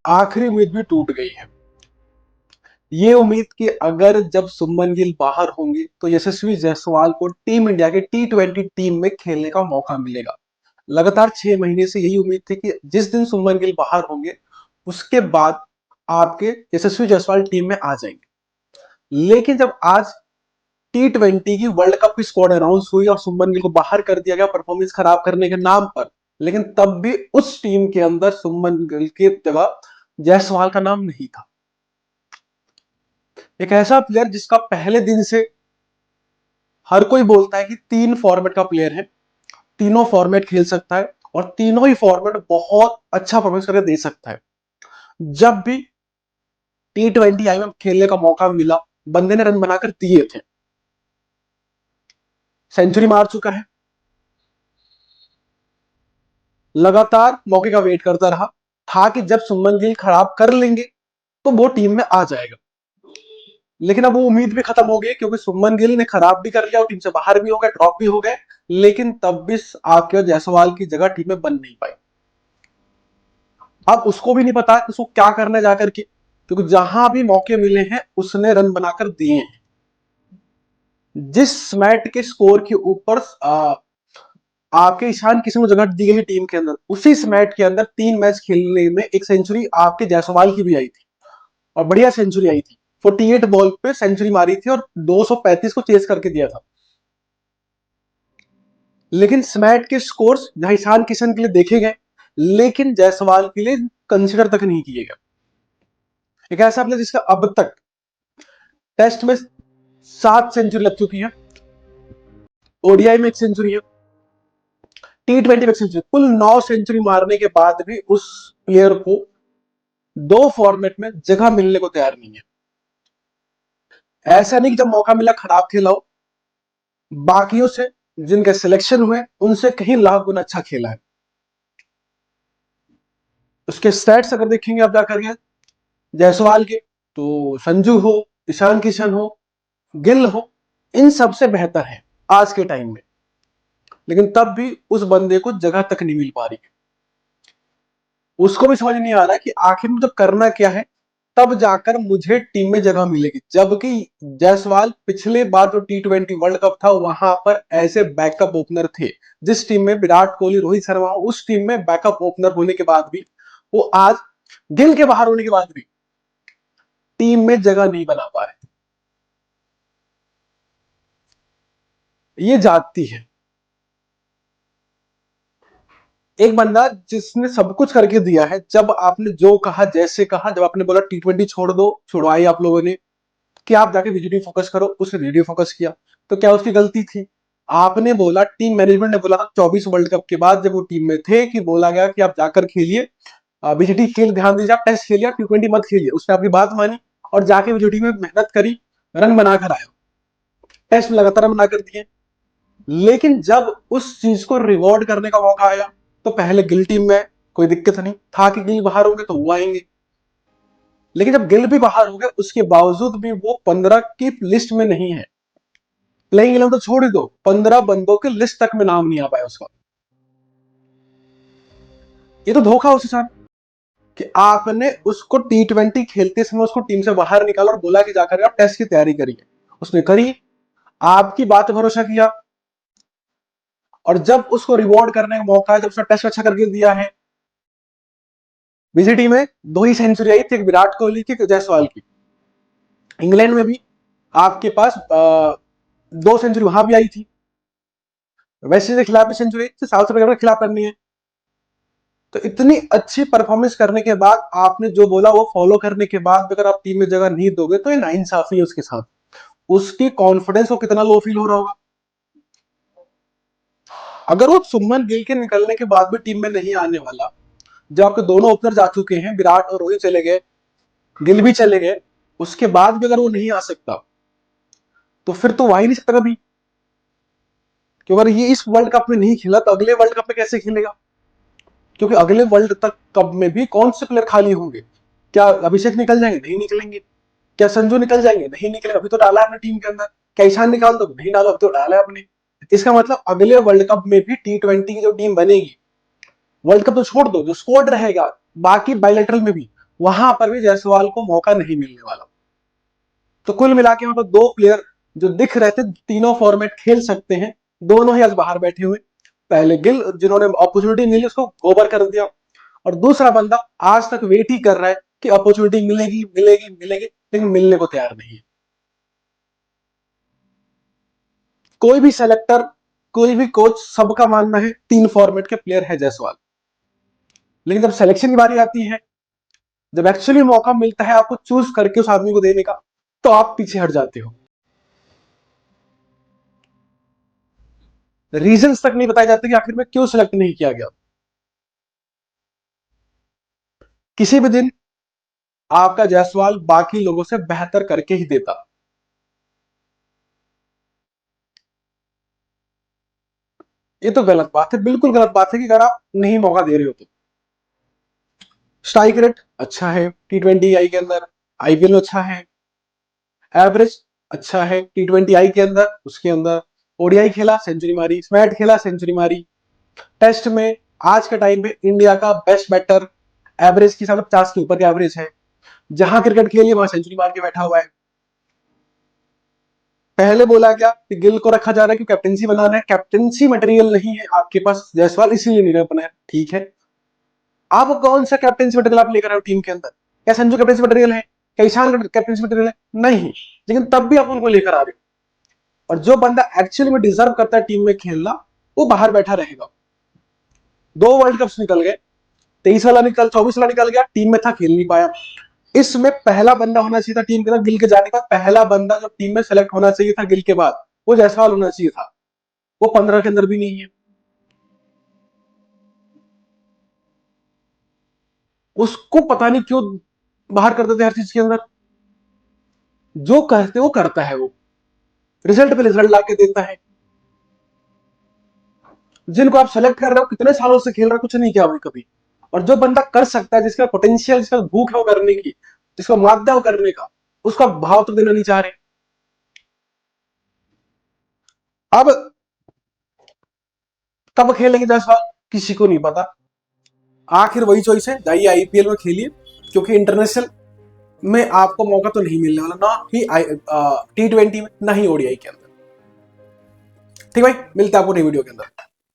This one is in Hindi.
आखिरी उम्मीद भी टूट गई है। ये उम्मीद कि अगर जब सुमन गिल बाहर होंगे तो यशस्वी जायसवाल को टीम इंडिया के टी20 टीम में खेलने का मौका मिलेगा। लगातार 6 महीने से यही उम्मीद थी कि जिस दिन सुमन गिल बाहर होंगे उसके बाद आपके यशस्वी जायसवाल टीम में आ जाएंगे। लेकिन जब आज टी20 की वर्ल्ड कप की स्क्वाड अनाउंस हुई और सुमन गिल को बाहर कर दिया गया परफॉर्मेंस खराब करने के नाम पर, लेकिन तब भी उस टीम के अंदर सुमन गिल की जगह जायसवाल का नाम नहीं था। एक ऐसा प्लेयर जिसका पहले दिन से हर कोई बोलता है कि 3 फॉर्मेट का प्लेयर है, तीनों फॉर्मेट खेल सकता है और तीनों ही फॉर्मेट बहुत अच्छा परफॉर्मेंस करके दे सकता है। जब भी टी20 आई में खेलने का मौका मिला, बंदे ने रन बनाकर दिए थे। सेंचुरी मार चुका है, लगातार मौके का वेट करता रहा था कि जब सुमन गिल खराब कर लेंगे तो वो टीम में आ जाएगा। लेकिन अब वो उम्मीद भी खत्म हो गई क्योंकि सुमन गिल ने खराब भी कर लिया और टीम से बाहर भी हो गए, ड्रॉप भी हो गए। लेकिन तब भी आके जायसवाल की जगह टीम में बन नहीं पाई। अब उसको भी नहीं पता उसको क्या करना जाकर के, क्योंकि जहां भी मौके मिले हैं उसने रन बनाकर दिए हैं। जिस मैच के स्कोर के ऊपर आपके ईशान किशन को जगह दी गई टीम के अंदर, उसी मैच के अंदर 3 मैच खेलने में एक सेंचुरी आपके जायसवाल की भी आई थी और बढ़िया सेंचुरी आई थी। 48 बॉल पे सेंचुरी मारी थी और 235 को चेस करके दिया था। लेकिन स्मैट के स्कोर्स जहां ईशान किशन के लिए देखे गए, लेकिन जायसवाल के लिए कंसिडर तक नहीं किए गए। एक ऐसा प्लेयर जिसका अब तक टेस्ट में 7 सेंचुरी लग चुकी है, ओडीआई में 1 सेंचुरी है, टी20 में 1 सेंचुरी, कुल 9 सेंचुरी मारने के बाद भी उस प्लेयर को 2 फॉर्मेट में जगह मिलने को तैयार नहीं है। ऐसा नहीं कि जब मौका मिला खराब खेला हो, बाकियों से जिनके सिलेक्शन हुए उनसे कहीं लाख गुना अच्छा खेला है। उसके स्टैट्स अगर देखेंगे आप जाकर के जायसवाल के, तो संजू हो, ईशान किशन हो, गिल हो, इन सबसे बेहतर है आज के टाइम में। लेकिन तब भी उस बंदे को जगह तक नहीं मिल पा रही। उसको भी समझ नहीं आ रहा कि आखिर में जब करना क्या है तब जाकर मुझे टीम में जगह मिलेगी। जबकि जायसवाल पिछले बार जो टी20 वर्ल्ड कप था वहां पर ऐसे बैकअप ओपनर थे, जिस टीम में विराट कोहली, रोहित शर्मा, उस टीम में बैकअप ओपनर होने के बाद भी वो आज गिल के बाहर होने के बाद भी टीम में जगह नहीं बना पा रहे। ये जाती है एक बंदा जिसने सब कुछ करके दिया है। जब आपने जो कहा, जैसे कहा, जब आपने बोला टी20 छोड़ दो, छुड़वाई आप लोगों ने कि आप जाके वीडियो फोकस करो, उसने वीडियो फोकस किया। तो क्या उसकी गलती थी? आपने बोला, टीम मैनेजमेंट ने बोला 24 वर्ल्ड कप के बाद जब वो टीम में थे कि बोला गया कि आप जाकर खेलिए, बीजीटी खेल ध्यान दीजिए, आप टेस्ट खेलिए, टी20 मत खेलिए। उसने आपकी बात मानी और जाके बीजीटी में मेहनत करी, रन बनाकर आया, टेस्ट में लगातार रन बनाकर दिए। लेकिन जब उस चीज को रिवॉर्ड करने का मौका आया तो पहले गिल टीम में कोई दिक्कत नहीं था कि गिल बाहर होंगे तो वो आएंगे। लेकिन जब गिल भी बाहर हो गए उसके बावजूद भी वो 15 की लिस्ट में नहीं है। प्लेइंग 11 तो छोड़ ही दो, 15 बंदों की लिस्ट तक में नाम नहीं आ पाया उसका। ये तो धोखा उस साथ कि आपने उसको टी20 खेलते समय उसको टीम से बाहर निकाला और बोला कि जाकर आप टेस्ट की तैयारी करिए। उसने करी, आपकी बात भरोसा किया, और जब उसको रिवॉर्ड करने का मौका है, जब उसने टेस्ट अच्छा करके दिया है, बीजीटी में 2 ही सेंचुरी आई थी, एक विराट कोहली की, एक जायसवाल की। इंग्लैंड में भी आपके पास 2 सेंचुरी वहां भी आई थी, वेस्ट इंडीज के खिलाफ भी सेंचुरी, साउथ अफ्रीका के खिलाफ करनी है। तो इतनी अच्छी परफॉर्मेंस करने के बाद आपने जो बोला वो फॉलो करने के बाद अगर आप टीम में जगह नहीं दोगे तो ये नाइंसाफी है उसके साथ। उसकी कॉन्फिडेंस को कितना लो फील हो रहा होगा। अगर वो सुमन गिल के निकलने के बाद भी टीम में नहीं आने वाला, जब आपके दोनों ओपनर जा चुके हैं, विराट और रोहित चले गए, गिल भी चले गए, उसके बाद भी अगर वो नहीं आ सकता तो फिर तो वही नहीं सकता कभी। क्योंकि अगर ये इस वर्ल्ड कप में नहीं खेला तो अगले वर्ल्ड कप में कैसे खेलेगा? क्योंकि अगले वर्ल्ड कप में भी कौन से प्लेयर खाली होंगे? क्या अभिषेक निकल जाएंगे? नहीं निकलेंगे। क्या संजू निकल जाएंगे? नहीं निकलेंगे, अभी तो डाला है अपने टीम के अंदर। क्या ईशान निकाल दो? नहीं डालो, अभी तो डाला है अपने। इसका मतलब अगले वर्ल्ड कप में भी टी20 की जो टीम बनेगी, वर्ल्ड कप तो छोड़ दो, जो स्क्वाड रहेगा बाकी बायलैटरल में भी, वहां पर भी जायसवाल को मौका नहीं मिलने वाला। तो कुल मिला के वहां पर दो प्लेयर जो दिख रहे थे तीनों फॉर्मेट खेल सकते हैं, दोनों ही आज बाहर बैठे हुए। पहले गिल जिन्होंने अपॉर्चुनिटी मिली उसको ओवर कर दिया, और दूसरा बंदा आज तक वेट ही कर रहा है कि अपॉर्चुनिटी मिलेगी मिलेगी मिलेगी, लेकिन मिलने को तैयार नहीं है। कोई भी सेलेक्टर, कोई भी कोच, सबका मानना है तीन फॉर्मेट के प्लेयर है जायसवाल। लेकिन जब सिलेक्शन की बारी आती है, जब एक्चुअली मौका मिलता है आपको चूज करके उस आदमी को देने का, तो आप पीछे हट जाते हो। रीजंस तक नहीं बताए जाते कि आखिर में क्यों सिलेक्ट नहीं किया गया। किसी भी दिन आपका जायसवाल बाकी लोगों से बेहतर करके ही देता। ये तो गलत बात है, बिल्कुल गलत बात है कि अगर आप नहीं मौका दे रहे हो तो। स्ट्राइक रेट अच्छा है T20 आई के अंदर, आईपीएल में अच्छा है। एवरेज अच्छा है T20 आई के अंदर, उसके अंदर ओडीआई खेला सेंचुरी मारी, स्मैट खेला सेंचुरी मारी। टेस्ट में आज के टाइम पे इंडिया का बेस्ट बैटर, एवरेज की हिसाब से 50 के ऊपर का एवरेज है। जहां क्रिकेट खेलिए वहां सेंचुरी मार के बैठा हुआ है। पहले बोला क्या कि गिल को रखा जा रहा है कि कैप्टेंसी बनाना है, कैप्टेंसी मटेरियल नहीं है आपके पास जायसवाल, इसीलिए नहीं बना है। ठीक है, आप कौन सा कैप्टेंसी मटेरियल आप लेकर आए हो टीम के अंदर? क्या संजू कैप्टेंसी मटेरियल है? क्या ईशान कैप्टेंसी मटेरियल है? नहीं। लेकिन तब भी आप उनको लेकर आ रहे हो, और जो बंदा एक्चुअली में डिजर्व करता है टीम में खेलना, वो बाहर बैठा रहेगा। दो वर्ल्ड कप्स निकल गए, 23 वाला निकल, 24 वाला निकल गया, टीम में था खेल नहीं पाया। इसमें पहला बंदा होना चाहिए था टीम के अंदर गिल के जाने का, पहला बंदा जो टीम में सेलेक्ट होना चाहिए था गिल के बाद, वो जायसवाल होना चाहिए था। वो 15 के अंदर भी नहीं है। उसको पता नहीं क्यों बाहर कर देते हर चीज के अंदर। जो कहते वो करता है, वो रिजल्ट पे रिजल्ट ला के देता है। जिनको आप सेलेक्ट कर रहे हो कितने सालों से खेल रहे हो, कुछ नहीं किया हुआ कभी। और जो बंदा कर सकता है, जिसका पोटेंशियल, जिसका भूख है वो करने की, जिसका मादा वो करने का, उसका भाव तो देना नहीं चाह रहे। अब कब खेलेंगे जायसवाल, किसी को नहीं पता। आखिर वही चॉइस है, जाइए आईपीएल में खेलिए, क्योंकि इंटरनेशनल में आपको मौका तो नहीं मिलने वाला, ना ही T20 में, ना ही ओडीआई के अंदर। ठीक भाई, मिलते हैं आपको नई वीडियो के अंदर।